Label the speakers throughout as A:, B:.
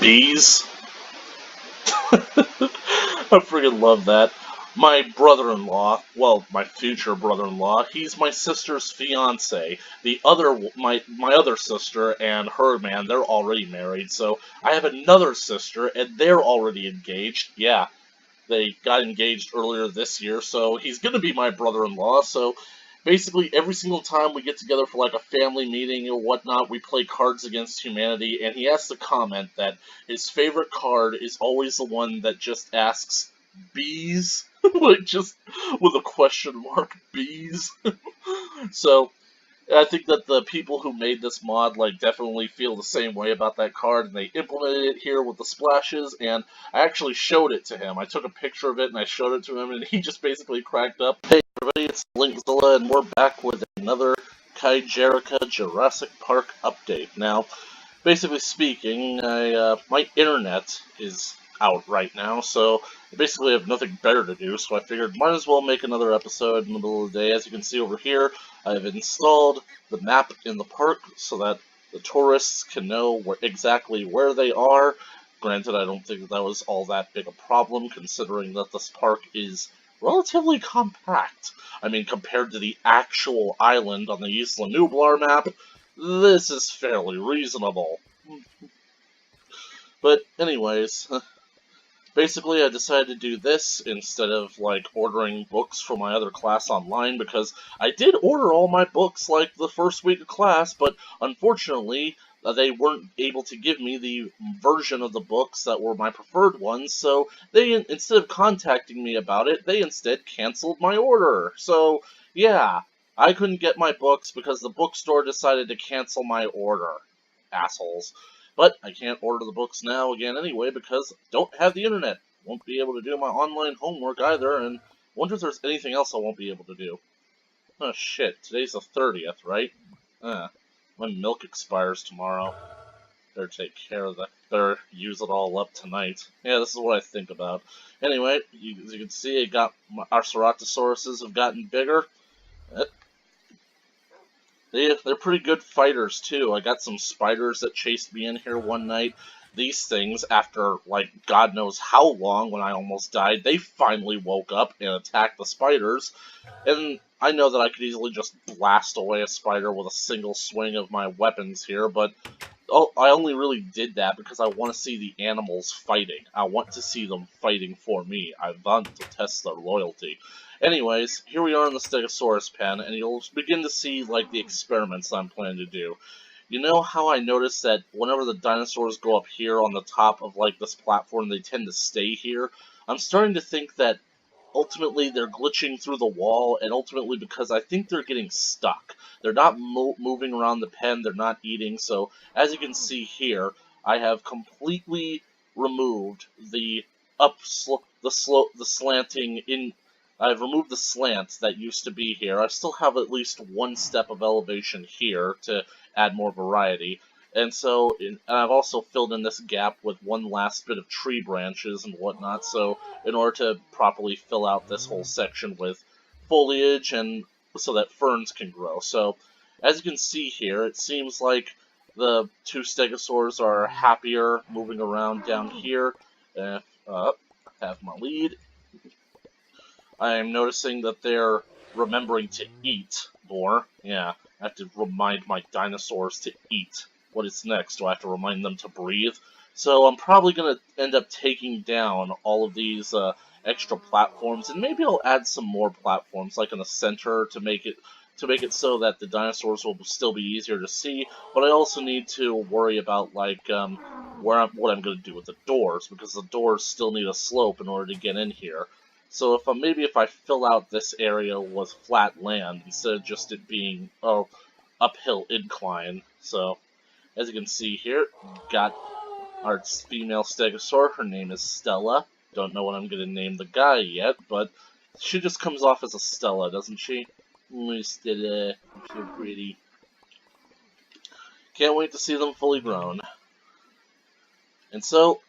A: Bees? I freaking love that. My brother-in-law, well, my future brother-in-law, he's my sister's fiance. My other sister and her man, they're already married. So I have another sister, and they're already engaged. Yeah, they got engaged earlier this year, so he's gonna be my brother-in-law. So basically, every single time we get together for like a family meeting or whatnot, we play Cards Against Humanity, and he has to comment that his favorite card is always the one that just asks bees, like just with a question mark, bees. So I think that the people who made this mod like definitely feel the same way about that card, and they implemented it here with the splashes. And I actually showed it to him. I took a picture of it and I showed it to him, and he just basically cracked up. Hey everybody, it's Linkzilla, and we're back with another Kaijerica Jurassic Park update. Now, basically speaking, my internet is out right now, so I basically have nothing better to do, so I figured might as well make another episode in the middle of the day. As you can see over here, I've installed the map in the park so that the tourists can know exactly where they are. Granted, I don't think that was all that big a problem, considering that this park is relatively compact. I mean, compared to the actual island on the Isla Nublar map, this is fairly reasonable. But anyways, basically I decided to do this instead of like ordering books for my other class online, because I did order all my books like the first week of class, but unfortunately they weren't able to give me the version of the books that were my preferred ones, so they, instead of contacting me about it, they instead canceled my order. So yeah, I couldn't get my books because the bookstore decided to cancel my order. Assholes. But I can't order the books now again anyway because I don't have the internet. Won't be able to do my online homework either, and wonder if there's anything else I won't be able to do. Oh shit, today's the 30th, right? My milk expires tomorrow. Better take care of that. Better use it all up tonight. Yeah, this is what I think about. Anyway, as you can see, our Ceratosauruses have gotten bigger. They're pretty good fighters, too. I got some spiders that chased me in here one night. These things, after, like, God knows how long when I almost died, they finally woke up and attacked the spiders. And I know that I could easily just blast away a spider with a single swing of my weapons here, but I only really did that because I want to see the animals fighting. I want to see them fighting for me. I want to test their loyalty. Anyways, here we are in the Stegosaurus Pen, and you'll begin to see, like, the experiments I'm planning to do. You know how I noticed that whenever the dinosaurs go up here on the top of, like, this platform, they tend to stay here? I'm starting to think that ultimately they're glitching through the wall, and ultimately because I think they're getting stuck. They're not moving around the pen, they're not eating, so as you can see here, I have completely removed the slanting in. I've removed the slants that used to be here. I still have at least one step of elevation here to add more variety. And so, and I've also filled in this gap with one last bit of tree branches and whatnot, so in order to properly fill out this whole section with foliage and so that ferns can grow. So, as you can see here, it seems like the two stegosaurs are happier moving around down here. Have my lead. I am noticing that they're remembering to eat more. Yeah, I have to remind my dinosaurs to eat. What is next? Do I have to remind them to breathe? So I'm probably going to end up taking down all of these extra platforms, and maybe I'll add some more platforms, like in the center, to make it so that the dinosaurs will still be easier to see. But I also need to worry about like what I'm going to do with the doors, because the doors still need a slope in order to get in here. So maybe if I fill out this area with flat land instead of just it being uphill incline. So as you can see here, got our female stegosaur. Her name is Stella. Don't know what I'm gonna name the guy yet, but she just comes off as a Stella, doesn't she? Stella, so pretty. Can't wait to see them fully grown. And so,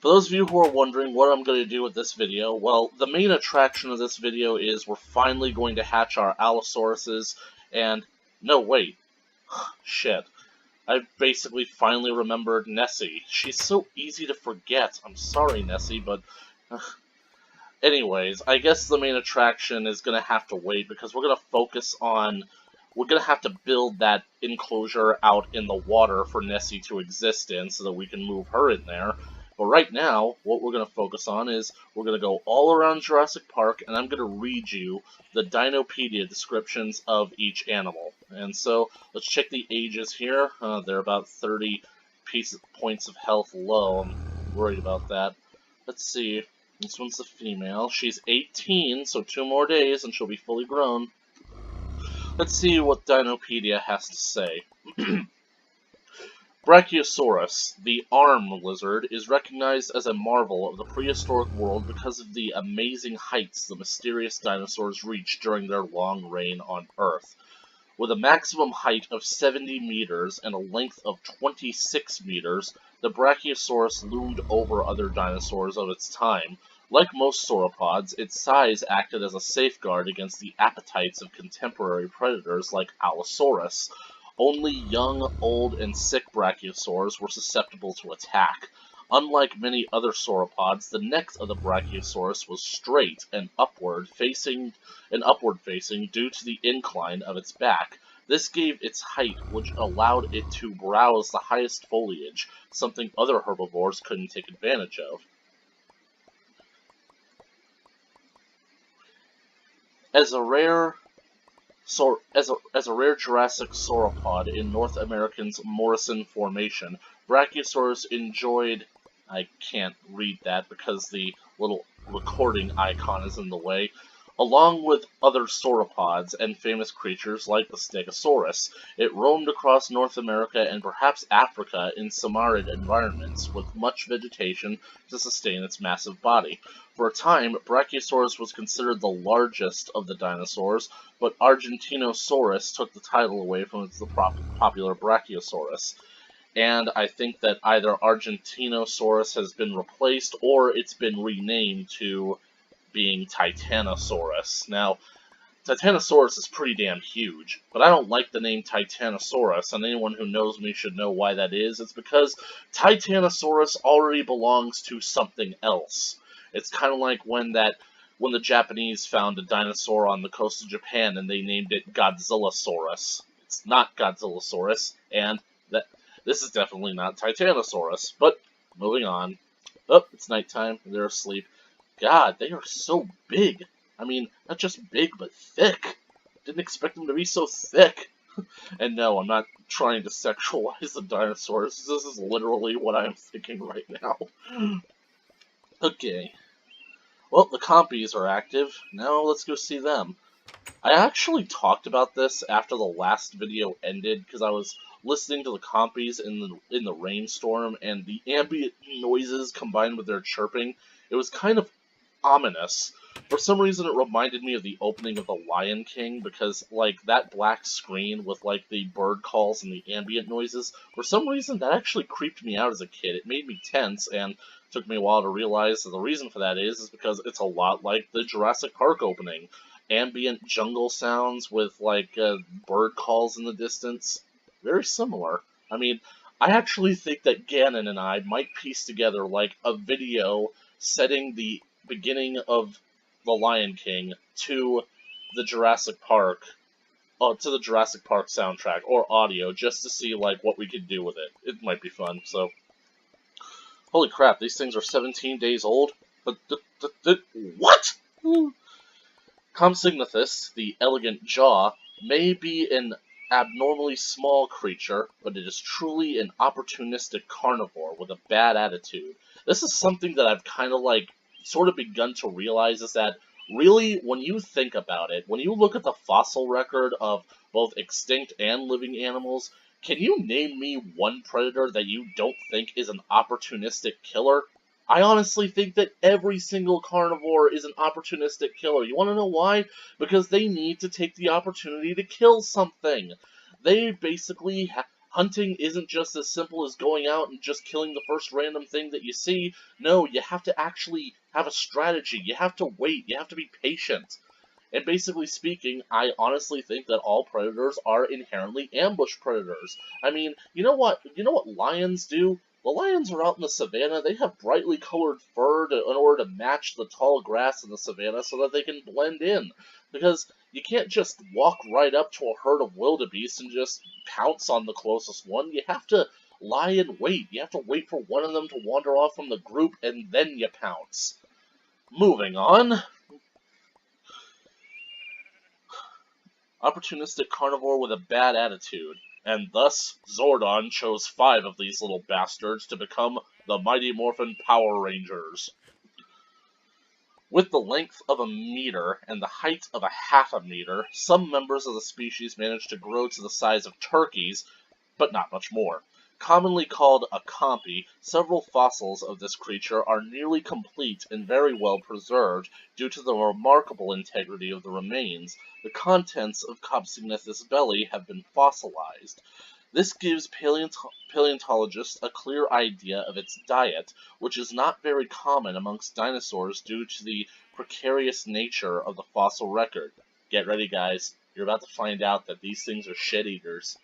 A: for those of you who are wondering what I'm going to do with this video, well, the main attraction of this video is we're finally going to hatch our Allosauruses, and, no, wait, shit, I basically finally remembered Nessie. She's so easy to forget. I'm sorry, Nessie, but... anyways, I guess the main attraction is going to have to wait, because we're going to focus on... we're going to have to build that enclosure out in the water for Nessie to exist in, so that we can move her in there. But right now, what we're going to focus on is, we're going to go all around Jurassic Park, and I'm going to read you the Dino Pedia descriptions of each animal. And so, let's check the ages here. They're about 30 points of health low. I'm worried about that. Let's see. This one's a female. She's 18, so 2 more days, and she'll be fully grown. Let's see what Dino Pedia has to say. Brachiosaurus, the arm lizard, is recognized as a marvel of the prehistoric world because of the amazing heights the mysterious dinosaurs reached during their long reign on Earth. With a maximum height of 70 meters and a length of 26 meters, the Brachiosaurus loomed over other dinosaurs of its time. Like most sauropods, its size acted as a safeguard against the appetites of contemporary predators like Allosaurus. Only young, old, and sick brachiosaurs were susceptible to attack. Unlike many other sauropods, the neck of the Brachiosaurus was straight and upward facing due to the incline of its back. This gave its height, which allowed it to browse the highest foliage, something other herbivores couldn't take advantage of. As a rare Jurassic sauropod in North America's Morrison Formation, Brachiosaurus enjoyed... I can't read that because the little recording icon is in the way. Along with other sauropods and famous creatures like the Stegosaurus, it roamed across North America and perhaps Africa in semi-arid environments with much vegetation to sustain its massive body. For a time, Brachiosaurus was considered the largest of the dinosaurs, but Argentinosaurus took the title away from the popular Brachiosaurus. And I think that either Argentinosaurus has been replaced or it's been renamed to being Titanosaurus. Now, Titanosaurus is pretty damn huge, but I don't like the name Titanosaurus, and anyone who knows me should know why that is. It's because Titanosaurus already belongs to something else. It's kind of like when the Japanese found a dinosaur on the coast of Japan and they named it Godzillasaurus. It's not Godzillasaurus, and this is definitely not Titanosaurus. But moving on. Oh, it's nighttime. They're asleep. God, they are so big. I mean, not just big, but thick. Didn't expect them to be so thick. And no, I'm not trying to sexualize the dinosaurs. This is literally what I'm thinking right now. Okay. Well, the compies are active. Now let's go see them. I actually talked about this after the last video ended, because I was listening to the compies in the rainstorm, and the ambient noises combined with their chirping, it was kind of ominous. For some reason, it reminded me of the opening of The Lion King, because, like, that black screen with, like, the bird calls and the ambient noises, for some reason, that actually creeped me out as a kid. It made me tense, and it took me a while to realize that the reason for that is because it's a lot like the Jurassic Park opening. Ambient jungle sounds with, like, bird calls in the distance. Very similar. I mean, I actually think that Ganon and I might piece together, like, a video setting the beginning of The Lion King to the Jurassic Park soundtrack, or audio, just to see, like, what we could do with it. It might be fun, so... Holy crap, these things are 17 days old? What?! Compsognathus, the elegant jaw, may be an abnormally small creature, but it is truly an opportunistic carnivore with a bad attitude. This is something that I've kind of, like, sort of begun to realize, is that, really, when you think about it, when you look at the fossil record of both extinct and living animals, can you name me one predator that you don't think is an opportunistic killer? I honestly think that every single carnivore is an opportunistic killer. You want to know why? Because they need to take the opportunity to kill something. They basically... hunting isn't just as simple as going out and just killing the first random thing that you see. No, you have to actually have a strategy. You have to wait. You have to be patient. And basically speaking, I honestly think that all predators are inherently ambush predators. I mean, you know what? You know what lions do? The lions are out in the savannah. They have brightly colored fur in order to match the tall grass in the savannah so that they can blend in. Because you can't just walk right up to a herd of wildebeest and just pounce on the closest one. You have to lie in wait. You have to wait for one of them to wander off from the group, and then you pounce. Moving on. Opportunistic carnivore with a bad attitude. And thus, Zordon chose 5 of these little bastards to become the Mighty Morphin Power Rangers. With the length of a meter and the height of a half a meter, some members of the species manage to grow to the size of turkeys, but not much more. Commonly called a compy, several fossils of this creature are nearly complete and very well preserved due to the remarkable integrity of the remains. The contents of Compsognathus' belly have been fossilized. This gives paleontologists a clear idea of its diet, which is not very common amongst dinosaurs due to the precarious nature of the fossil record. Get ready, guys. You're about to find out that these things are shit-eaters.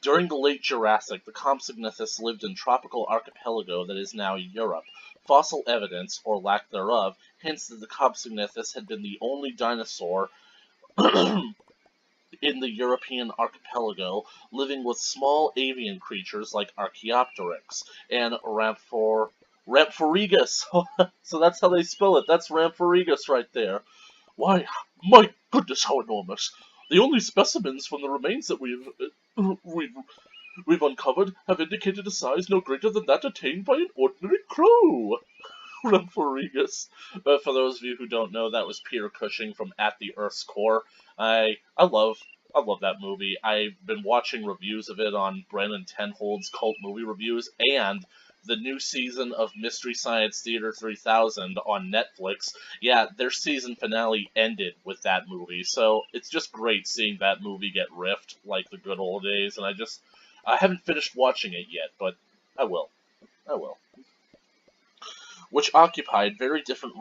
A: During the late Jurassic, the Compsognathus lived in tropical archipelago that is now Europe. Fossil evidence, or lack thereof, hints that the Compsognathus had been the only dinosaur in the European archipelago, living with small avian creatures like Archaeopteryx and Ramphorigus. So that's how they spell it. That's Ramphorigus right there. Why, my goodness, how enormous! The only specimens from the remains that we've uncovered have indicated a size no greater than that attained by an ordinary crow. Ramphorigus. For those of you who don't know, that was Peter Cushing from At the Earth's Core. I love that movie. I've been watching reviews of it on Brandon Tenhold's Cult Movie Reviews, and the new season of Mystery Science Theater 3000 on Netflix. Yeah, their season finale ended with that movie, so it's just great seeing that movie get riffed like the good old days, and I haven't finished watching it yet, but I will. Which occupied very different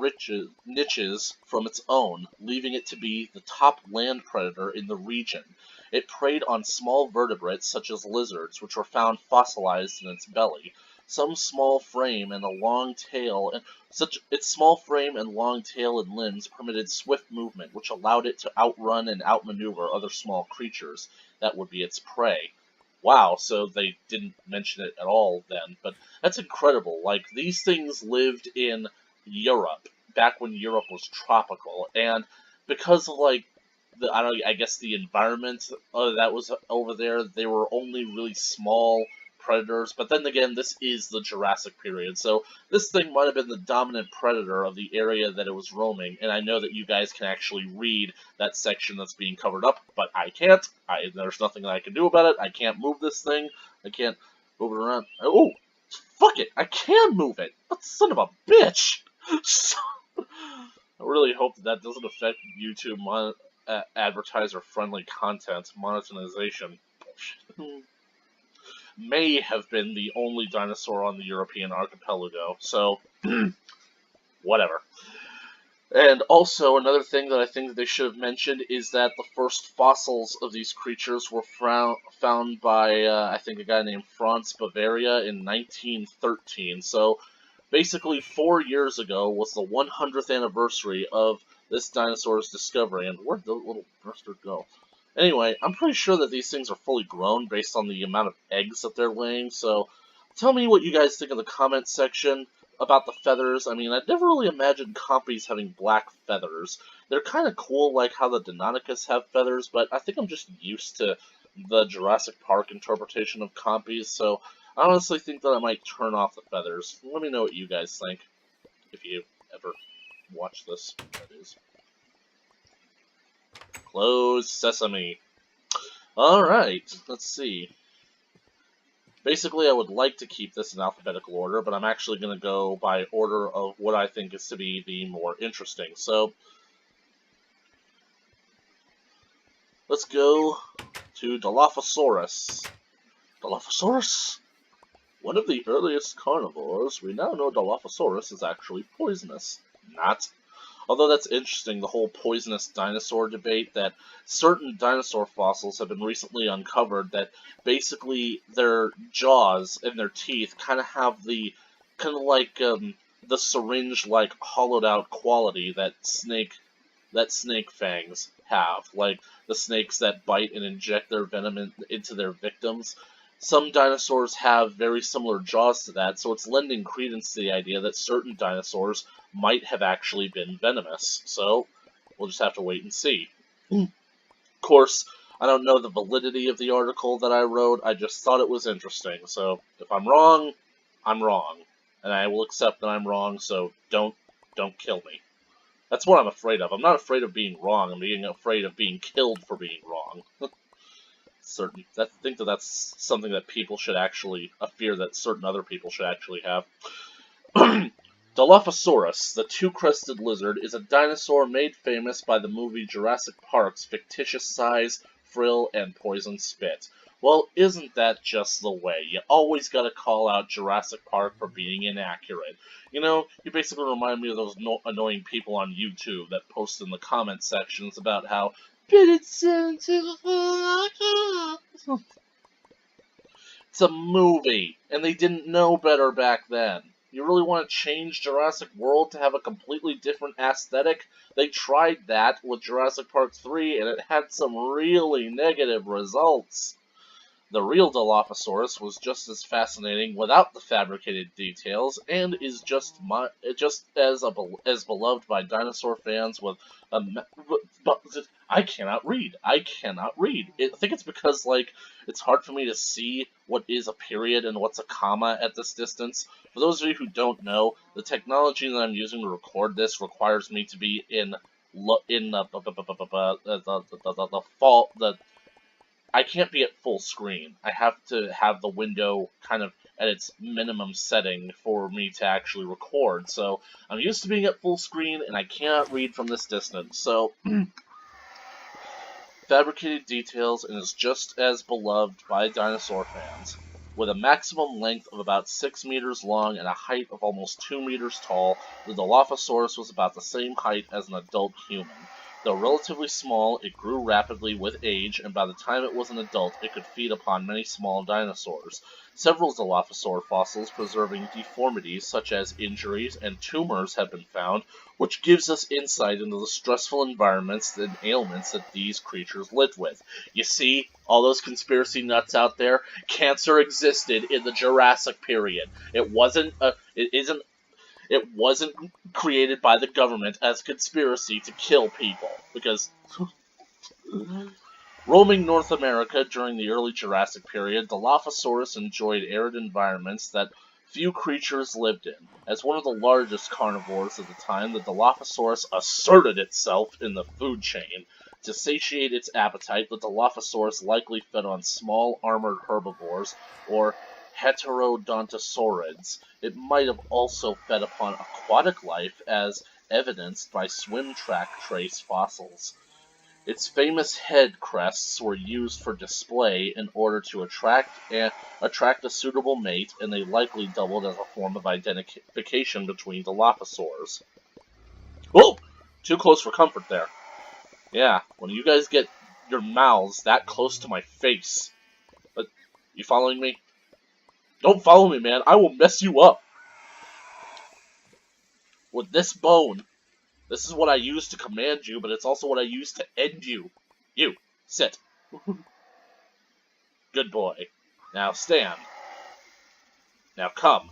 A: niches from its own, leaving it to be the top land predator in the region. It preyed on small vertebrates such as lizards, which were found fossilized in its belly. Its small frame and long tail and limbs permitted swift movement, which allowed it to outrun and outmaneuver other small creatures that would be its prey. Wow, so they didn't mention it at all then, but that's incredible. Like, these things lived in Europe, back when Europe was tropical, and because of, like, I guess the environment that was over there, they were only really small predators, but then again, this is the Jurassic period, so this thing might have been the dominant predator of the area that it was roaming, and I know that you guys can actually read that section that's being covered up, but I can't. There's nothing that I can do about it. I can't move this thing. I can't move it around. Oh, fuck it! I can move it! That son of a bitch! I really hope that doesn't affect YouTube advertiser-friendly content monetization. May have been the only dinosaur on the European archipelago, so whatever. And also, another thing that I think that they should have mentioned is that the first fossils of these creatures were found by, I think, a guy named Franz Bavaria in 1913. So, basically, 4 years ago was the 100th anniversary of this dinosaur's discovery. And where'd the little bastard go? Anyway, I'm pretty sure that these things are fully grown based on the amount of eggs that they're laying, so tell me what you guys think in the comment section about the feathers. I mean, I'd never really imagined compies having black feathers. They're kind of cool, like how the Deinonychus have feathers, but I think I'm just used to the Jurassic Park interpretation of compies, so I honestly think that I might turn off the feathers. Let me know what you guys think, if you ever watch this, that is. Close sesame. Alright, let's see. Basically, I would like to keep this in alphabetical order, but I'm actually going to go by order of what I think is to be the more interesting. So, let's go to Dilophosaurus. Dilophosaurus? One of the earliest carnivores, we now know Dilophosaurus is actually poisonous. Not. Although that's interesting, the whole poisonous dinosaur debate, that certain dinosaur fossils have been recently uncovered that basically their jaws and their teeth kind of have the, the syringe-like hollowed-out quality that snake fangs have, like the snakes that bite and inject their venom into their victims. Some dinosaurs have very similar jaws to that, so it's lending credence to the idea that certain dinosaurs might have actually been venomous. So, we'll just have to wait and see. Of course, I don't know the validity of the article that I wrote, I just thought it was interesting. So, if I'm wrong, I'm wrong. And I will accept that I'm wrong, so don't kill me. That's what I'm afraid of. I'm not afraid of being wrong, I'm being afraid of being killed for being wrong. I think that that's something that people should actually, a fear that certain other people should actually have. Dilophosaurus, the two-crested lizard, is a dinosaur made famous by the movie Jurassic Park's fictitious size, frill, and poison spit. Well, isn't that just the way? You always gotta call out Jurassic Park for being inaccurate. You know, you basically remind me of those annoying people on YouTube that post in the comment sections about how it's a movie, and they didn't know better back then. You really want to change Jurassic World to have a completely different aesthetic? They tried that with Jurassic Park 3, and it had some really negative results. The real Dilophosaurus was just as fascinating without the fabricated details, and is just as beloved by dinosaur fans with I cannot read. I think it's because, it's hard for me to see what is a period and what's a comma at this distance. For those of you who don't know, the technology that I'm using to record this requires me to be I can't be at full screen. I have to have the window kind of at its minimum setting for me to actually record. So I'm used to being at full screen, and I cannot read from this distance. So fabricated details, and is just as beloved by dinosaur fans. With a maximum length of about 6 meters long and a height of almost 2 meters tall, the Dilophosaurus was about the same height as an adult human. Though relatively small, it grew rapidly with age, and by the time it was an adult, it could feed upon many small dinosaurs. Several Dilophosaur fossils preserving deformities such as injuries and tumors have been found, which gives us insight into the stressful environments and ailments that these creatures lived with. You see, all those conspiracy nuts out there, cancer existed in the Jurassic period. It wasn't created by the government as a conspiracy to kill people, because roaming North America during the early Jurassic period, Dilophosaurus enjoyed arid environments that few creatures lived in. As one of the largest carnivores of the time, the Dilophosaurus asserted itself in the food chain. To satiate its appetite, the Dilophosaurus likely fed on small armored herbivores, or heterodontosaurids. It might have also fed upon aquatic life, as evidenced by swim track trace fossils. Its famous head crests were used for display in order to attract a suitable mate, and they likely doubled as a form of identification between Dilophosaurs. Oh! Too close for comfort there. Yeah, when you guys get your mouths that close to my face. But, you following me? Don't follow me, man. I will mess you up. With this bone, this is what I use to command you, but it's also what I use to end you. You, sit. Good boy. Now stand. Now come.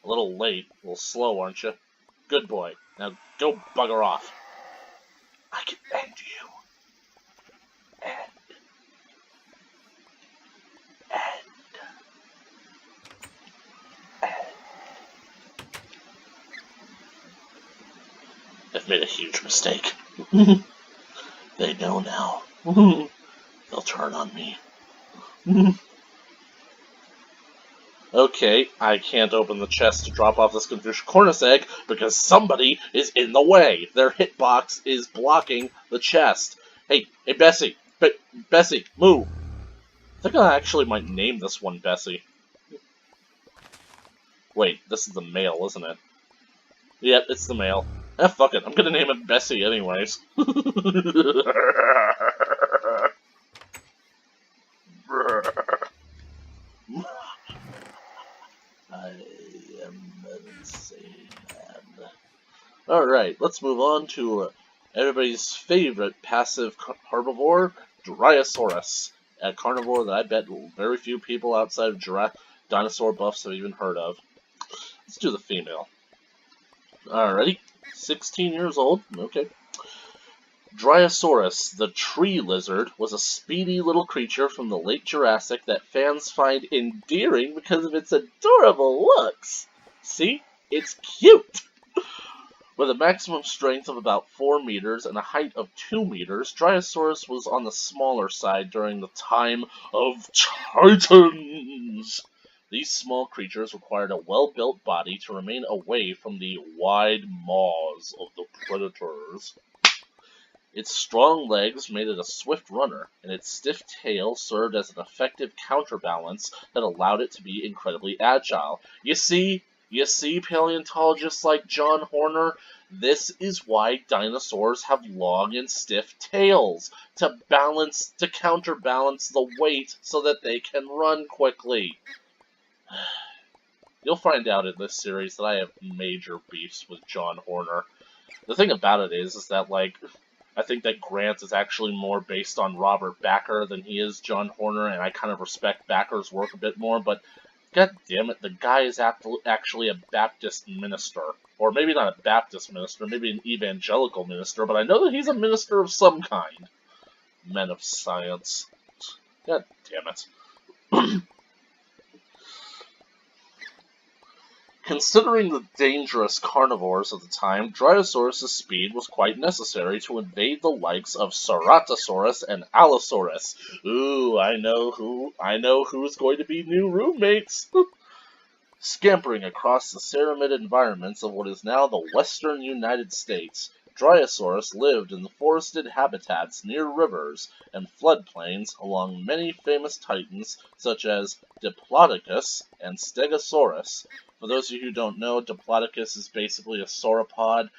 A: A little late, a little slow, aren't you? Good boy. Now go bugger off. I can end you. End. I've made a huge mistake. They know now. They'll turn on me. Okay, I can't open the chest to drop off this Confucius egg because somebody is in the way. Their hitbox is blocking the chest. Hey, Bessie! Bessie, move! I think I actually might name this one Bessie. Wait, this is the male, isn't it? Yep, it's the male. Ah, fuck it. I'm gonna name it Bessie anyways. I am an insane man. Alright, let's move on to everybody's favorite passive herbivore, Brachiosaurus. A carnivore that I bet very few people outside of dinosaur buffs have even heard of. Let's do the female. Alrighty, 16 years old, okay. Brachiosaurus, the tree lizard, was a speedy little creature from the late Jurassic that fans find endearing because of its adorable looks. See? It's cute! With a maximum strength of about 4 meters and a height of 2 meters, Brachiosaurus was on the smaller side during the time of Titans. These small creatures required a well-built body to remain away from the wide maws of the predators. Its strong legs made it a swift runner, and its stiff tail served as an effective counterbalance that allowed it to be incredibly agile. You see, paleontologists like John Horner, this is why dinosaurs have long and stiff tails, to counterbalance the weight so that they can run quickly. You'll find out in this series that I have major beefs with John Horner. The thing about it is that, like, I think that Grant is actually more based on Robert Backer than he is John Horner, and I kind of respect Backer's work a bit more, but god damn it, the guy is actually a Baptist minister. Or maybe not a Baptist minister, maybe an evangelical minister, but I know that he's a minister of some kind. Men of science. God damn it. Considering the dangerous carnivores of the time, Brachiosaurus' speed was quite necessary to invade the likes of Ceratosaurus and Allosaurus. Ooh, I know who's going to be new roommates. Scampering across the ceramid environments of what is now the western United States, Brachiosaurus lived in the forested habitats near rivers and floodplains along many famous titans such as Diplodocus and Stegosaurus. For those of you who don't know, Diplodocus is basically a sauropod.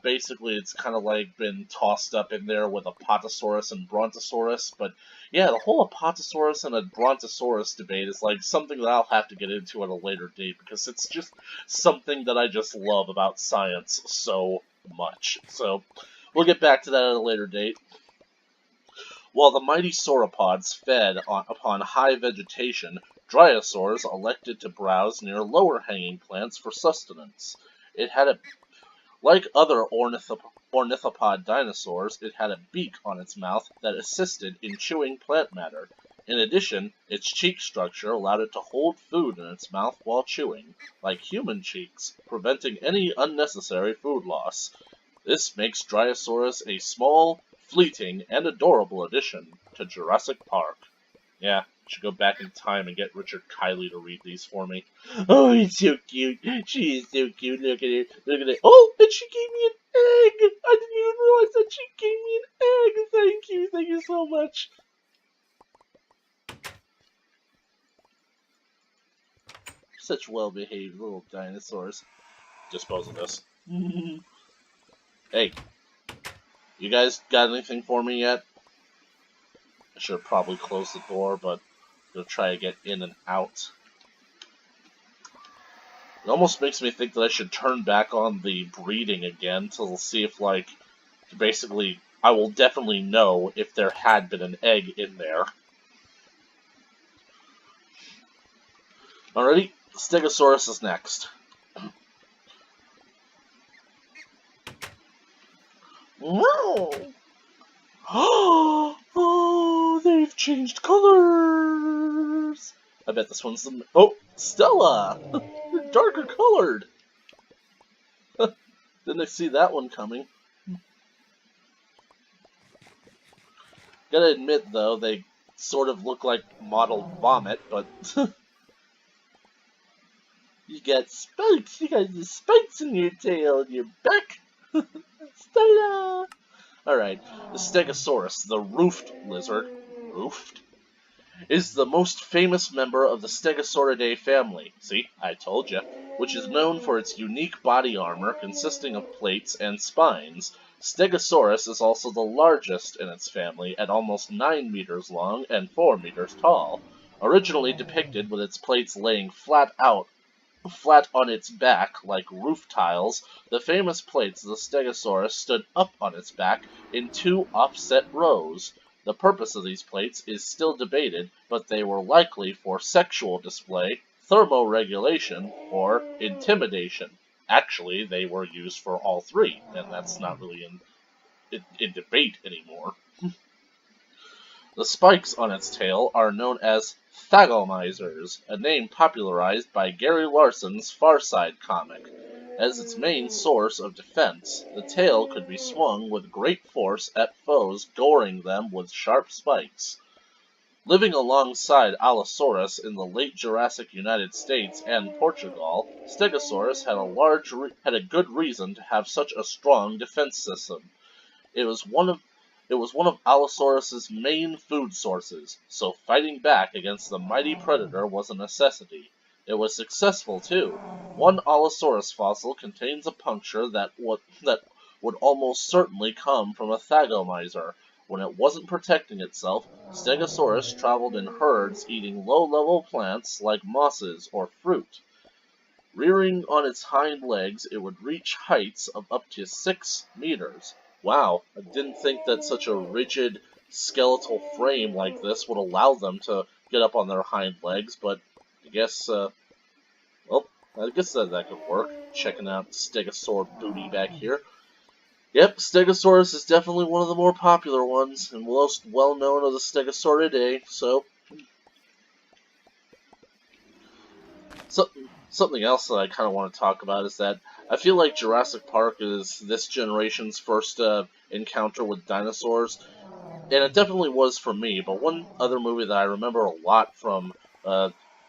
A: Basically, it's kind of like been tossed up in there with Apatosaurus and Brontosaurus. But yeah, the whole Apatosaurus and a Brontosaurus debate is like something that I'll have to get into at a later date because it's just something that I just love about science so much. So we'll get back to that at a later date. While the mighty sauropods fed upon high vegetation, Brachiosaurs elected to browse near lower-hanging plants for sustenance. Like other ornithopod dinosaurs, it had a beak on its mouth that assisted in chewing plant matter. In addition, its cheek structure allowed it to hold food in its mouth while chewing, like human cheeks, preventing any unnecessary food loss. This makes Brachiosaurus a small, fleeting, and adorable addition to Jurassic Park. Yeah, I should go back in time and get Richard Kiley to read these for me. Oh, he's so cute. She is so cute. Look at her. Look at it. Oh, and she gave me an egg. I didn't even realize that she gave me an egg. Thank you. Thank you so much. Such well-behaved little dinosaurs. Dispose of this. Hey, you guys got anything for me yet? I should have probably closed the door, but I'm going to try to get in and out. It almost makes me think that I should turn back on the breeding again to see if, like, basically, I will definitely know if there had been an egg in there. Alrighty, Stegosaurus is next. Wow! Oh, they've changed colors! I bet this one's the... Oh, Stella! They're darker colored! Didn't I see that one coming? Gotta admit, though, they sort of look like mottled vomit, but... You got spikes! You got the spikes in your tail and your back! Stella! Alright, the Stegosaurus, the roofed lizard. Roofed? is the most famous member of the Stegosauridae family, see, I told you, which is known for its unique body armor consisting of plates and spines. Stegosaurus is also the largest in its family at almost 9 meters long and 4 meters tall. Originally depicted with its plates laying flat on its back like roof tiles, the famous plates of the Stegosaurus stood up on its back in 2 offset rows. The purpose of these plates is still debated, but they were likely for sexual display, thermoregulation, or intimidation. Actually, they were used for all 3, and that's not really in debate anymore. The spikes on its tail are known as thagomizers, a name popularized by Gary Larson's Far Side comic. As its main source of defense, the tail could be swung with great force at foes, goring them with sharp spikes. Living alongside Allosaurus in the late Jurassic United States and Portugal, Stegosaurus had a good reason to have such a strong defense system. It was one of Allosaurus's main food sources, so fighting back against the mighty predator was a necessity. It was successful, too. One Allosaurus fossil contains a puncture that would almost certainly come from a thagomizer. When it wasn't protecting itself, Stegosaurus traveled in herds eating low-level plants like mosses or fruit. Rearing on its hind legs, it would reach heights of up to 6 meters. Wow, I didn't think that such a rigid skeletal frame like this would allow them to get up on their hind legs, but I guess, that could work. Checking out Stegosaur booty back here. Yep, Stegosaurus is definitely one of the more popular ones, and most well-known of the Stegosauridae, so something else that I kind of want to talk about is that I feel like Jurassic Park is this generation's first encounter with dinosaurs, and it definitely was for me, but one other movie that I remember a lot from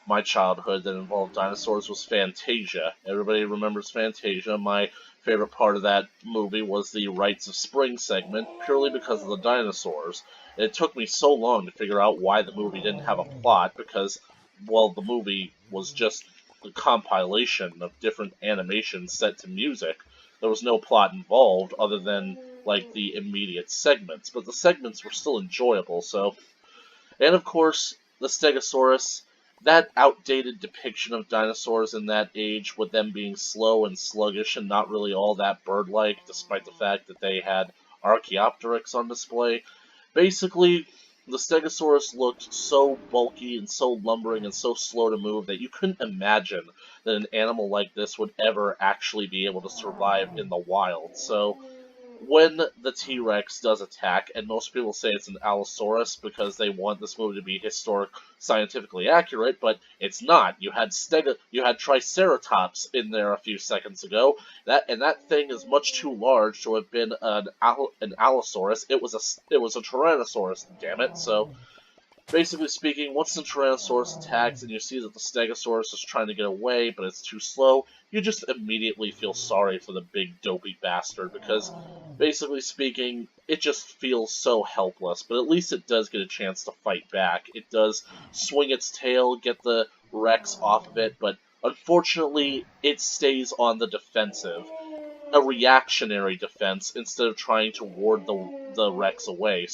A: my childhood that involved dinosaurs was Fantasia. Everybody remembers Fantasia. My favorite part of that movie was the Rites of Spring segment, purely because of the dinosaurs. It took me so long to figure out why the movie didn't have a plot, because, well, the movie was just a compilation of different animations set to music. There was no plot involved other than, like, the immediate segments, but the segments were still enjoyable, so... And, of course, the Stegosaurus, that outdated depiction of dinosaurs in that age, with them being slow and sluggish and not really all that bird-like, despite the fact that they had Archaeopteryx on display. Basically, the Stegosaurus looked so bulky and so lumbering and so slow to move that you couldn't imagine that an animal like this would ever actually be able to survive in the wild. So, when the T-Rex does attack, and most people say it's an Allosaurus because they want this movie to be scientifically accurate, but it's not. You had Triceratops in there a few seconds ago, and that thing is much too large to have been an Allosaurus. It was a Tyrannosaurus, damn it. So, basically speaking, once the Tyrannosaurus attacks and you see that the Stegosaurus is trying to get away, but it's too slow, you just immediately feel sorry for the big dopey bastard, because, basically speaking, it just feels so helpless, but at least it does get a chance to fight back. It does swing its tail, get the Rex off of it, but unfortunately, it stays on the defensive. A reactionary defense instead of trying to ward the Rex away,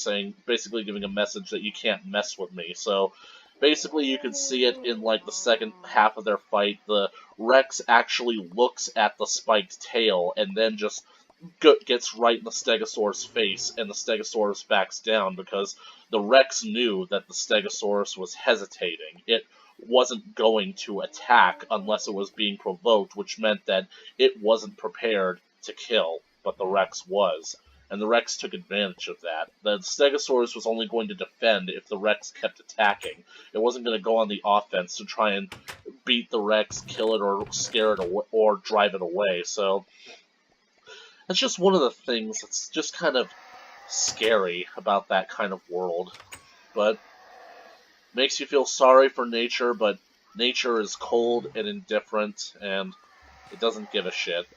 A: basically giving a message that you can't mess with me. So basically you can see it in like the second half of their fight. The Rex actually looks at the spiked tail and then just gets right in the Stegosaurus face, and the Stegosaurus backs down because the Rex knew that the Stegosaurus was hesitating. It wasn't going to attack unless it was being provoked, which meant that it wasn't prepared to kill, but the Rex was. And the Rex took advantage of that. The Stegosaurus was only going to defend if the Rex kept attacking. It wasn't going to go on the offense to try and beat the Rex, kill it, or scare it away, or drive it away. So that's just one of the things that's just kind of scary about that kind of world. But makes you feel sorry for nature, but nature is cold and indifferent, and it doesn't give a shit.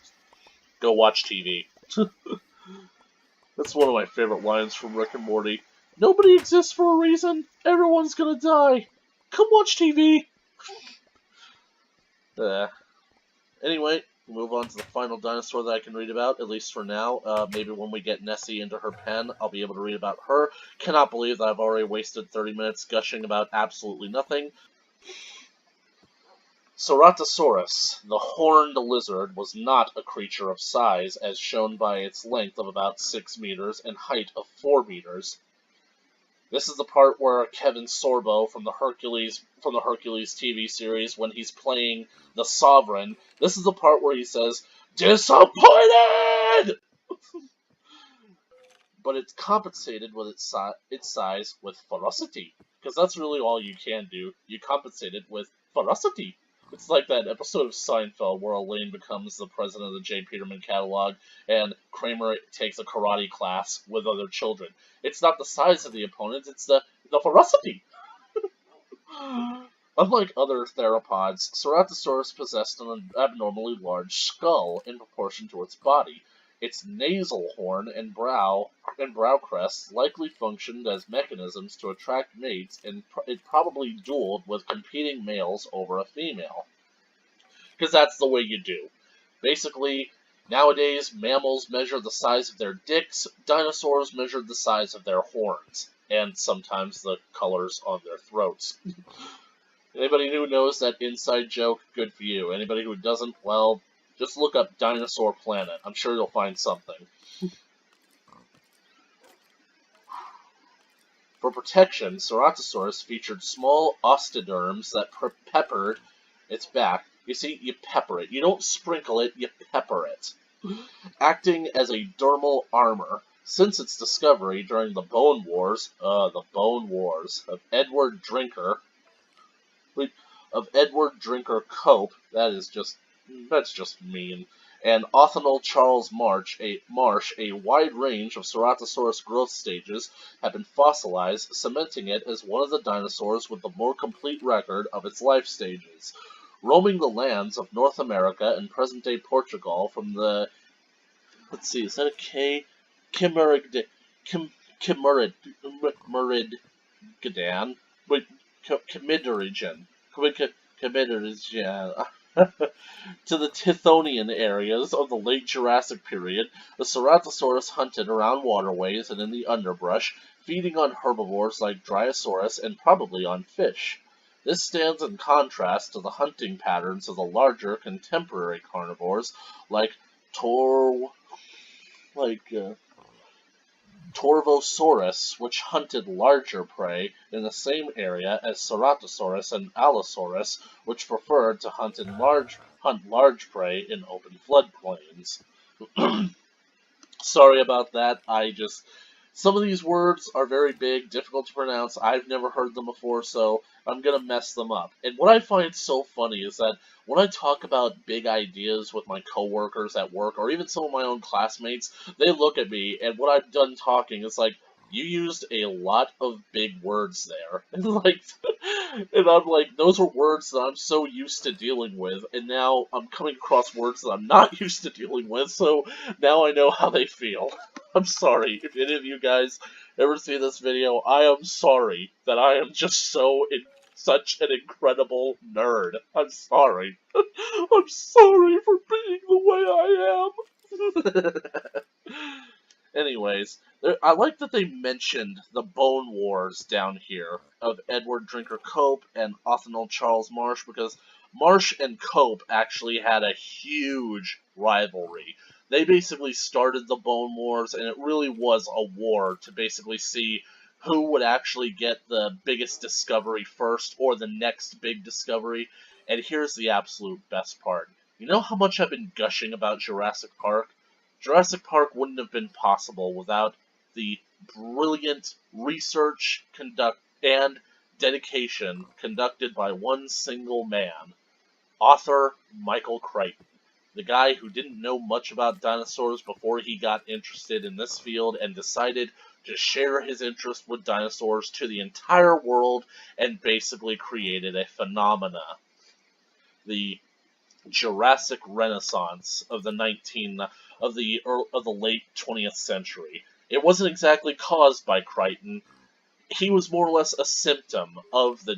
A: Go watch TV. That's one of my favorite lines from Rick and Morty. Nobody exists for a reason. Everyone's gonna die. Come watch TV. Anyway, move on to the final dinosaur that I can read about, at least for now. Maybe when we get Nessie into her pen, I'll be able to read about her. Cannot believe that I've already wasted 30 minutes gushing about absolutely nothing. Ceratosaurus, the horned lizard, was not a creature of size, as shown by its length of about 6 meters and height of 4 meters. This is the part where Kevin Sorbo from the Hercules TV series, when he's playing the Sovereign, this is the part where he says, "Disappointed!" But it's compensated with its size with ferocity, because that's really all you can do. You compensate it with ferocity. It's like that episode of Seinfeld where Elaine becomes the president of the J. Peterman catalog, and Kramer takes a karate class with other children. It's not the size of the opponent, it's the ferocity. Unlike other theropods, Ceratosaurus possessed an abnormally large skull in proportion to its body. Its nasal horn and brow crest likely functioned as mechanisms to attract mates, and it probably dueled with competing males over a female. Because that's the way you do. Basically, nowadays, mammals measure the size of their dicks, dinosaurs measured the size of their horns, and sometimes the colors on their throats. Anybody who knows that inside joke, good for you. Anybody who doesn't, well, just look up Dinosaur Planet. I'm sure you'll find something. For protection, Ceratosaurus featured small osteoderms that peppered its back. You see, you pepper it. You don't sprinkle it, you pepper it. Acting as a dermal armor. Since its discovery during the Bone Wars of Edward Drinker Cope, that's just mean, and Othniel Charles Marsh, a wide range of Ceratosaurus growth stages have been fossilized, cementing it as one of the dinosaurs with the more complete record of its life stages. Roaming the lands of North America and present-day Portugal from the, let's see, is that a K? Chimerigidan? Wait, Chimerigidan. To the Tithonian areas of the late Jurassic period, the Ceratosaurus hunted around waterways and in the underbrush, feeding on herbivores like Dryosaurus and probably on fish. This stands in contrast to the hunting patterns of the larger contemporary carnivores like Torvosaurus, which hunted larger prey in the same area as Ceratosaurus, and Allosaurus, which preferred to hunt large prey in open floodplains. Sorry about that. Some of these words are very big, difficult to pronounce. I've never heard them before, so I'm gonna mess them up. And what I find so funny is that when I talk about big ideas with my coworkers at work, or even some of my own classmates, they look at me, and when I'm done talking, it's like, you used a lot of big words there. And I'm like, those are words that I'm so used to dealing with, and now I'm coming across words that I'm not used to dealing with, so now I know how they feel. I'm sorry. If any of you guys ever see this video, I am sorry that I am just such an incredible nerd. I'm sorry. I'm sorry for being the way I am. Anyways, I like that they mentioned the Bone Wars down here of Edward Drinker Cope and Othniel Charles Marsh, because Marsh and Cope actually had a huge rivalry. They basically started the Bone Wars, and it really was a war to basically see who would actually get the biggest discovery first, or the next big discovery. And here's the absolute best part. You know how much I've been gushing about Jurassic Park? Jurassic Park wouldn't have been possible without the brilliant research and dedication conducted by one single man, author Michael Crichton, the guy who didn't know much about dinosaurs before he got interested in this field and decided to share his interest with dinosaurs to the entire world, and basically created a phenomena. The Jurassic Renaissance of the late 20th century. It wasn't exactly caused by Crichton. he was more or less a symptom of the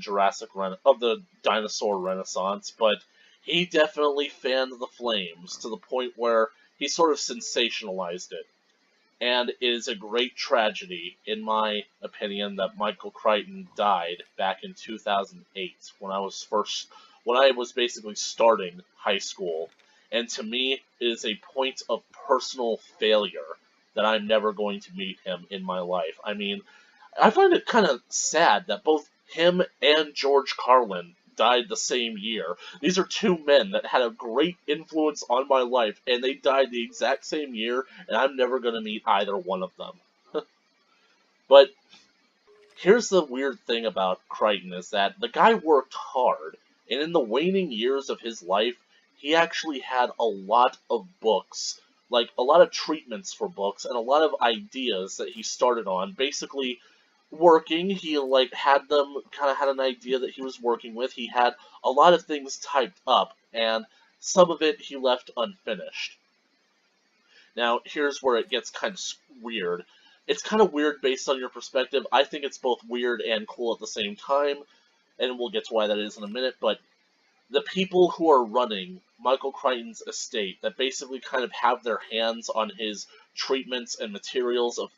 A: of the dinosaur renaissance, but he definitely fanned the flames to the point where he sort of sensationalized it. And it is a great tragedy, in my opinion, that Michael Crichton died back in 2008 when I was basically starting high school. And to me, it is a point of personal failure that I'm never going to meet him in my life. I mean, I find it kind of sad that both him and George Carlin died the same year. These are two men that had a great influence on my life, and they died the exact same year, and I'm never going to meet either one of them. But here's the weird thing about Crichton is that the guy worked hard, and in the waning years of his life, he actually had a lot of books, like a lot of treatments for books, and a lot of ideas that he started on, basically working. He had them, kind of had an idea that he was working with. He had a lot of things typed up, and some of it he left unfinished. Now, here's where it gets kind of weird. It's kind of weird based on your perspective. I think it's both weird and cool at the same time, and we'll get to why that is in a minute, but the people who are running Michael Crichton's estate, that basically kind of have their hands on his treatments and materials of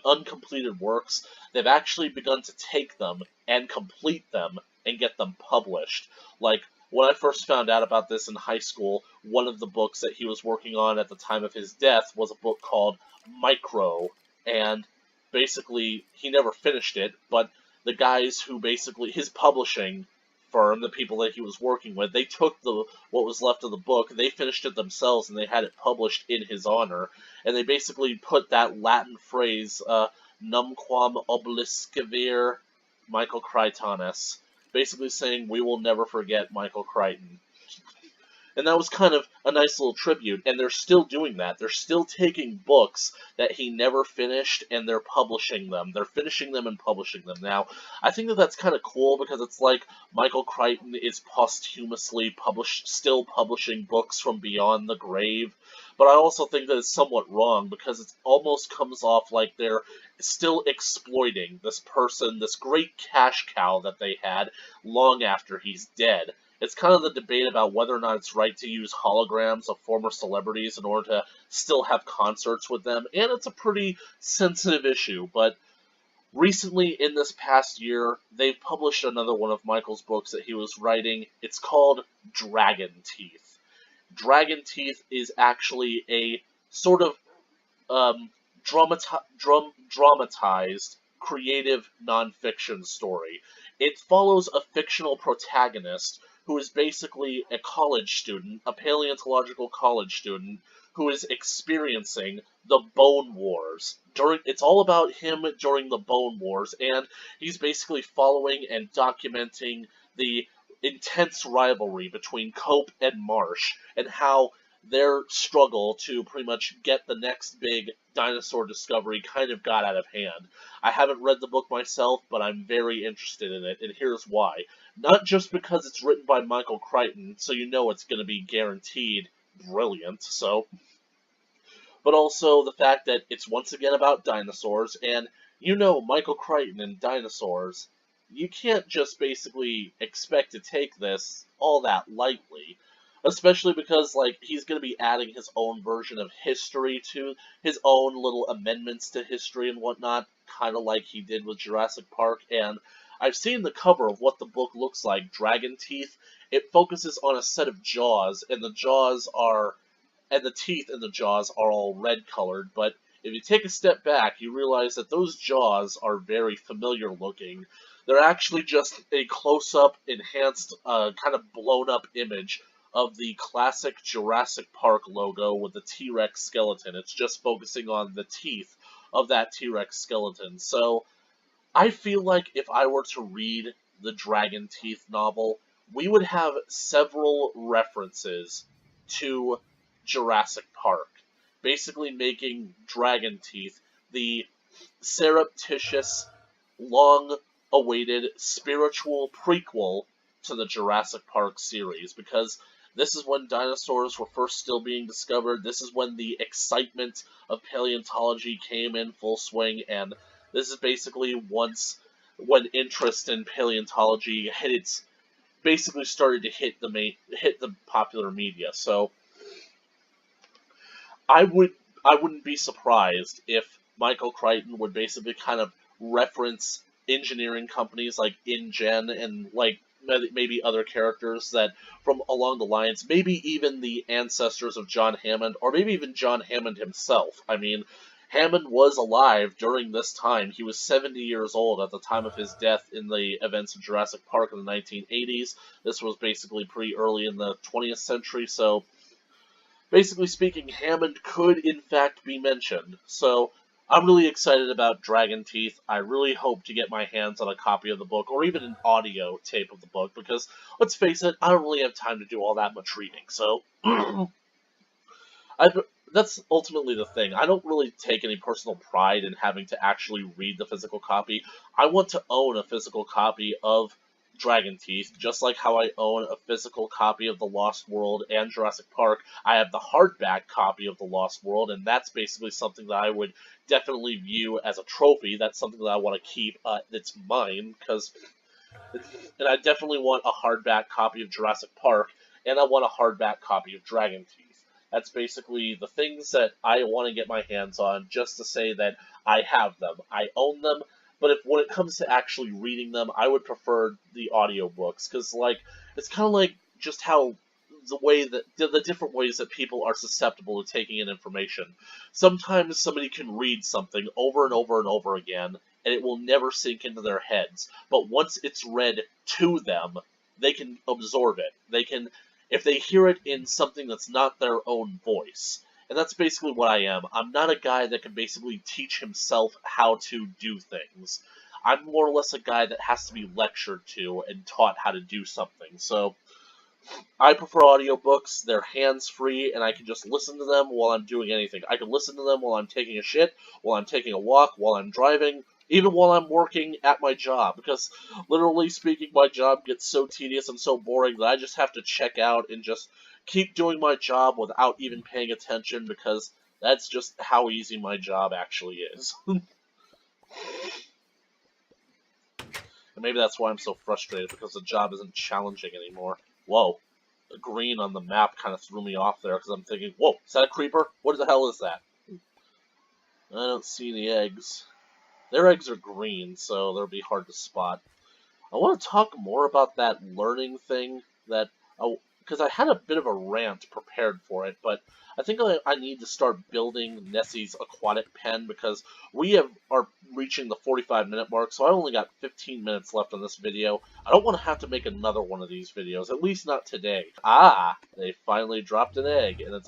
A: uncompleted works, they've actually begun to take them and complete them and get them published. Like, when I first found out about this in high school, one of the books that he was working on at the time of his death was a book called Micro, and basically, he never finished it, but the guys who basically, his publishing firm, the people that he was working with, they took what was left of the book, they finished it themselves, and they had it published in his honor, and they basically put that Latin phrase, numquam obliscavir Michael Crichtonus, basically saying, we will never forget Michael Crichton. And that was kind of a nice little tribute, and they're still doing that. They're still taking books that he never finished, and they're publishing them. They're finishing them and publishing them. Now, I think that that's kind of cool, because it's like Michael Crichton is posthumously still publishing books from beyond the grave. But I also think that it's somewhat wrong, because it almost comes off like they're still exploiting this person, this great cash cow that they had, long after he's dead. It's kind of the debate about whether or not it's right to use holograms of former celebrities in order to still have concerts with them, and it's a pretty sensitive issue, but recently, in this past year, they've published another one of Michael's books that he was writing. It's called Dragon Teeth. Dragon Teeth is actually a sort of dramatized, creative nonfiction story. It follows a fictional protagonist who is basically a college student, a paleontological college student, who is experiencing the Bone Wars. It's all about him during the Bone Wars, and he's basically following and documenting the intense rivalry between Cope and Marsh, and how their struggle to pretty much get the next big dinosaur discovery kind of got out of hand. I haven't read the book myself, but I'm very interested in it, and here's why. Not just because it's written by Michael Crichton, so you know it's going to be guaranteed brilliant, but also the fact that it's once again about dinosaurs, and you know Michael Crichton and dinosaurs, you can't just basically expect to take this all that lightly. Especially because, he's going to be adding his own version of history to his own little amendments to history and whatnot, kind of like he did with Jurassic Park, and I've seen the cover of what the book looks like, Dragon Teeth. It focuses on a set of jaws, and the teeth in the jaws are all red-colored, but if you take a step back, you realize that those jaws are very familiar looking. They're actually just a close-up, enhanced, kind of blown-up image of the classic Jurassic Park logo with the T-Rex skeleton. It's just focusing on the teeth of that T-Rex skeleton. So, I feel like if I were to read the Dragon Teeth novel, we would have several references to Jurassic Park, basically making Dragon Teeth the surreptitious, long-awaited spiritual prequel to the Jurassic Park series, because this is when dinosaurs were first still being discovered. This is when the excitement of paleontology came in full swing, and This is basically when interest in paleontology basically started to hit the popular media. So I wouldn't be surprised if Michael Crichton would basically kind of reference engineering companies like InGen and like maybe other characters that from along the lines, maybe even the ancestors of John Hammond, or maybe even John Hammond himself. I mean, Hammond was alive during this time. He was 70 years old at the time of his death in the events of Jurassic Park in the 1980s. This was basically pretty early in the 20th century, so basically speaking, Hammond could in fact be mentioned. So I'm really excited about Dragon Teeth. I really hope to get my hands on a copy of the book, or even an audio tape of the book, because, let's face it, I don't really have time to do all that much reading. So that's ultimately the thing. I don't really take any personal pride in having to actually read the physical copy. I want to own a physical copy of Dragon Teeth, just like how I own a physical copy of The Lost World and Jurassic Park. I have the hardback copy of The Lost World, and that's basically something that I would definitely view as a trophy. That's something that I want to keep. That's mine, and I definitely want a hardback copy of Jurassic Park, and I want a hardback copy of Dragon Teeth. That's basically the things that I want to get my hands on, just to say that I have them. I own them. But when it comes to actually reading them, I would prefer the audiobooks, because like it's kind of like just how the different ways that people are susceptible to taking in information. Sometimes somebody can read something over and over and over again, and it will never sink into their heads. But once it's read to them, they can absorb it. If they hear it in something that's not their own voice. And that's basically what I am. I'm not a guy that can basically teach himself how to do things. I'm more or less a guy that has to be lectured to and taught how to do something. So I prefer audiobooks. They're hands-free, and I can just listen to them while I'm doing anything. I can listen to them while I'm taking a shit, while I'm taking a walk, while I'm driving, even while I'm working at my job. Because, literally speaking, my job gets so tedious and so boring that I just have to check out and just keep doing my job without even paying attention, because that's just how easy my job actually is. And maybe that's why I'm so frustrated, because the job isn't challenging anymore. Whoa. The green on the map kind of threw me off there, because I'm thinking, whoa, is that a creeper? What the hell is that? I don't see any eggs. Their eggs are green, so they'll be hard to spot. I want to talk more about that learning thing because I had a bit of a rant prepared for it, but I think I need to start building Nessie's aquatic pen, because we are reaching the 45-minute mark, so I only got 15 minutes left on this video. I don't want to have to make another one of these videos, at least not today. They finally dropped an egg, and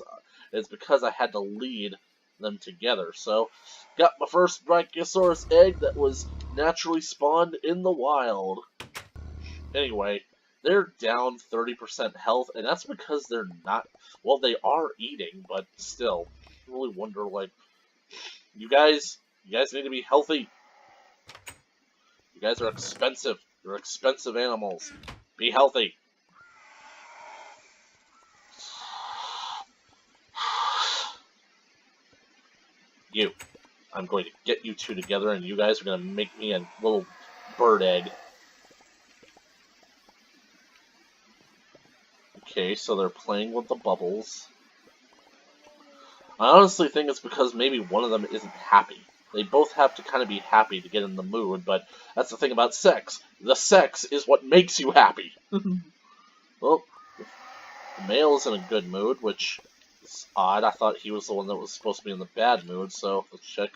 A: it's because I had to lead them together. So, got my first Brachiosaurus egg that was naturally spawned in the wild. Anyway, they're down 30% health, and that's because they're not, well, they are eating, but still, I really wonder, like, you guys need to be healthy. You guys are expensive. You're expensive animals. Be healthy. You. I'm going to get you two together, and you guys are going to make me a little bird egg. Okay, so they're playing with the bubbles. I honestly think it's because maybe one of them isn't happy. They both have to kind of be happy to get in the mood, but that's the thing about sex. The sex is what makes you happy. Well, the male is in a good mood, which is odd. I thought he was the one that was supposed to be in the bad mood, so let's check.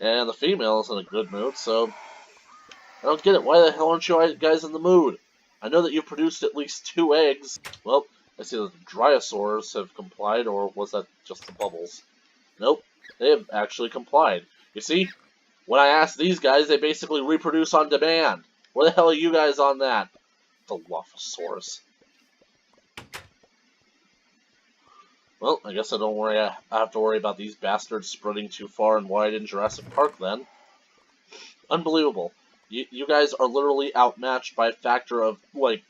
A: And the female is in a good mood, so I don't get it. Why the hell aren't you guys in the mood? I know that you've produced at least 2 eggs. Well, I see that the dinosaurs have complied, or was that just the bubbles? Nope, they have actually complied. You see, when I ask these guys, they basically reproduce on demand. Where the hell are you guys on that? Dilophosaurus. Well, I guess I have to worry about these bastards spreading too far and wide in Jurassic Park then. Unbelievable. You guys are literally outmatched by a factor of, like,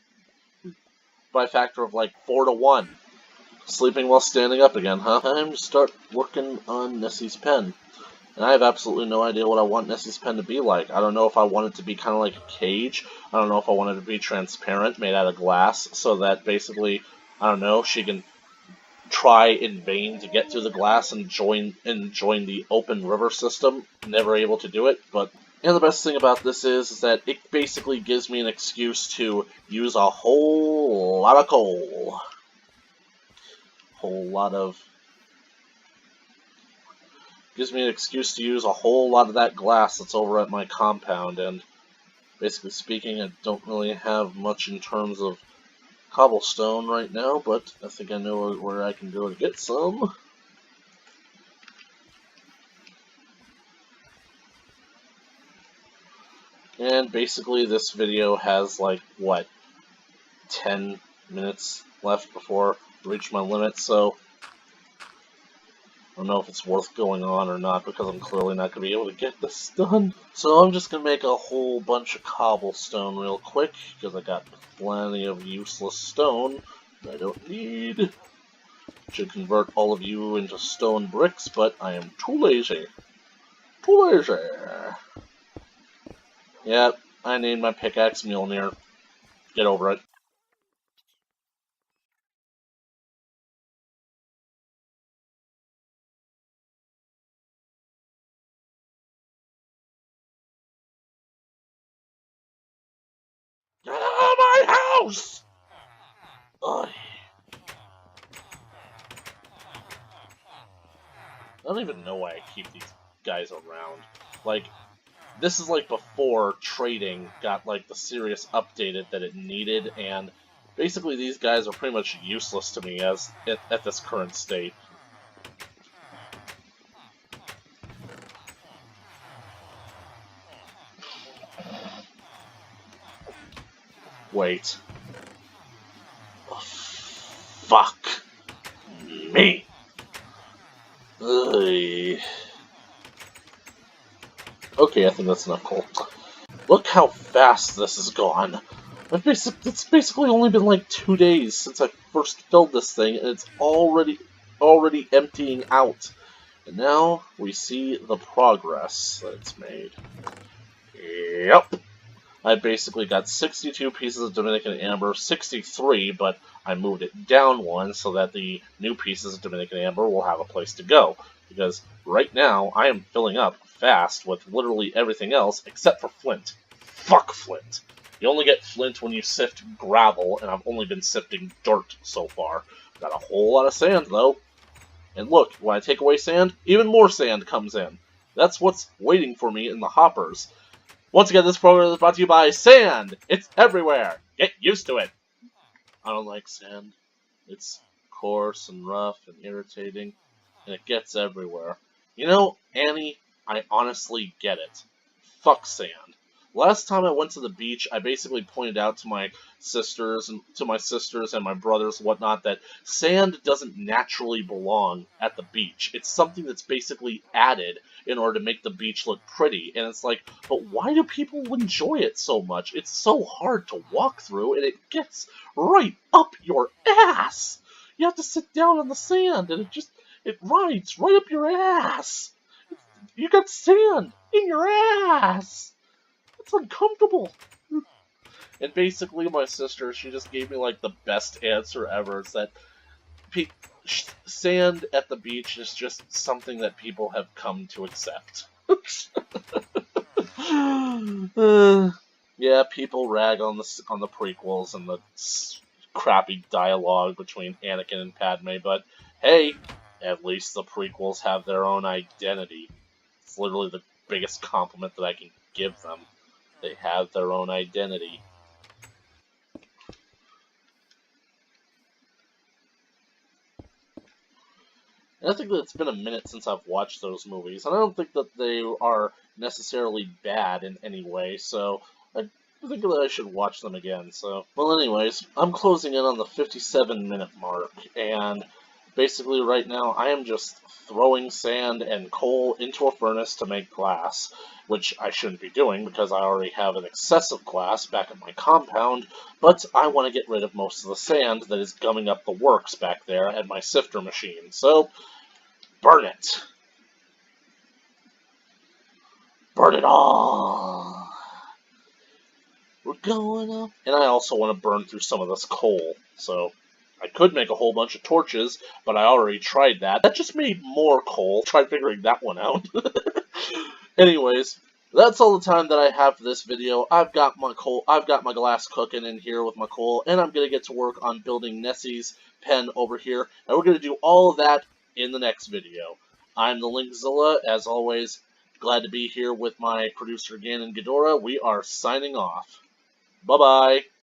A: 4 to 1. Sleeping while standing up again, huh? Time to start working on Nessie's pen. And I have absolutely no idea what I want Nessie's pen to be like. I don't know if I want it to be kind of like a cage. I don't know if I want it to be transparent, made out of glass, so that basically, I don't know, she can try in vain to get through the glass and join the open river system. Never able to do it, but... And the best thing about this is that it basically gives me an excuse to use a whole lot of coal. Gives me an excuse to use a whole lot of that glass that's over at my compound, and basically speaking, I don't really have much in terms of cobblestone right now, but I think I know where I can go to get some. And basically this video has like, what, 10 minutes left before I reach my limit, so I don't know if it's worth going on or not, because I'm clearly not going to be able to get this done. So I'm just going to make a whole bunch of cobblestone real quick, because I got plenty of useless stone that I don't need. Should convert all of you into stone bricks, but I am too lazy. Too lazy. Yep, I named my pickaxe Mjolnir. Get over it. Get out of my house! Ugh. I don't even know why I keep these guys around. Like, this is like before trading got like the serious updated that it needed, and basically these guys are pretty much useless to me as at this current state. Wait. Oh, fuck me. Ugh. Okay, I think that's enough coal. Look how fast this has gone. It's basically only been like 2 days since I first filled this thing, and it's already emptying out. And now we see the progress that it's made. Yep. I basically got 62 pieces of Dominican Amber, 63, but I moved it down one so that the new pieces of Dominican Amber will have a place to go. Because right now, I am filling up fast with literally everything else except for flint. Fuck flint. You only get flint when you sift gravel, and I've only been sifting dirt so far. Got a whole lot of sand, though. And look, when I take away sand, even more sand comes in. That's what's waiting for me in the hoppers. Once again, this program is brought to you by sand. It's everywhere. Get used to it. I don't like sand. It's coarse and rough and irritating, and it gets everywhere. You know, Annie, I honestly get it. Fuck sand. Last time I went to the beach, I basically pointed out to my sisters and my brothers and whatnot that sand doesn't naturally belong at the beach. It's something that's basically added in order to make the beach look pretty. And it's like, but why do people enjoy it so much? It's so hard to walk through, and it gets right up your ass. You have to sit down on the sand, and it rides right up your ass. You got sand in your ass. It's uncomfortable. And basically, my sister, she just gave me like the best answer ever. It's that sand at the beach is just something that people have come to accept. Yeah, people rag on the prequels and the crappy dialogue between Anakin and Padme, but hey, at least the prequels have their own identity. It's literally the biggest compliment that I can give them. They have their own identity. And I think that it's been a minute since I've watched those movies, and I don't think that they are necessarily bad in any way, so I think that I should watch them again. So, well, anyways, I'm closing in on the 57-minute mark, and basically right now I am just throwing sand and coal into a furnace to make glass, which I shouldn't be doing because I already have an excessive glass back at my compound, but I want to get rid of most of the sand that is gumming up the works back there at my sifter machine, so burn it. Burn it all! We're going up. And I also want to burn through some of this coal. So I could make a whole bunch of torches, but I already tried that. That just made more coal. Try figuring that one out. Anyways, that's all the time that I have for this video. I've got my glass cooking in here with my coal, and I'm gonna get to work on building Nessie's pen over here, and we're gonna do all of that in the next video. I'm the Linkzilla, as always. Glad to be here with my producer GanonGhidorah. We are signing off. Bye-bye.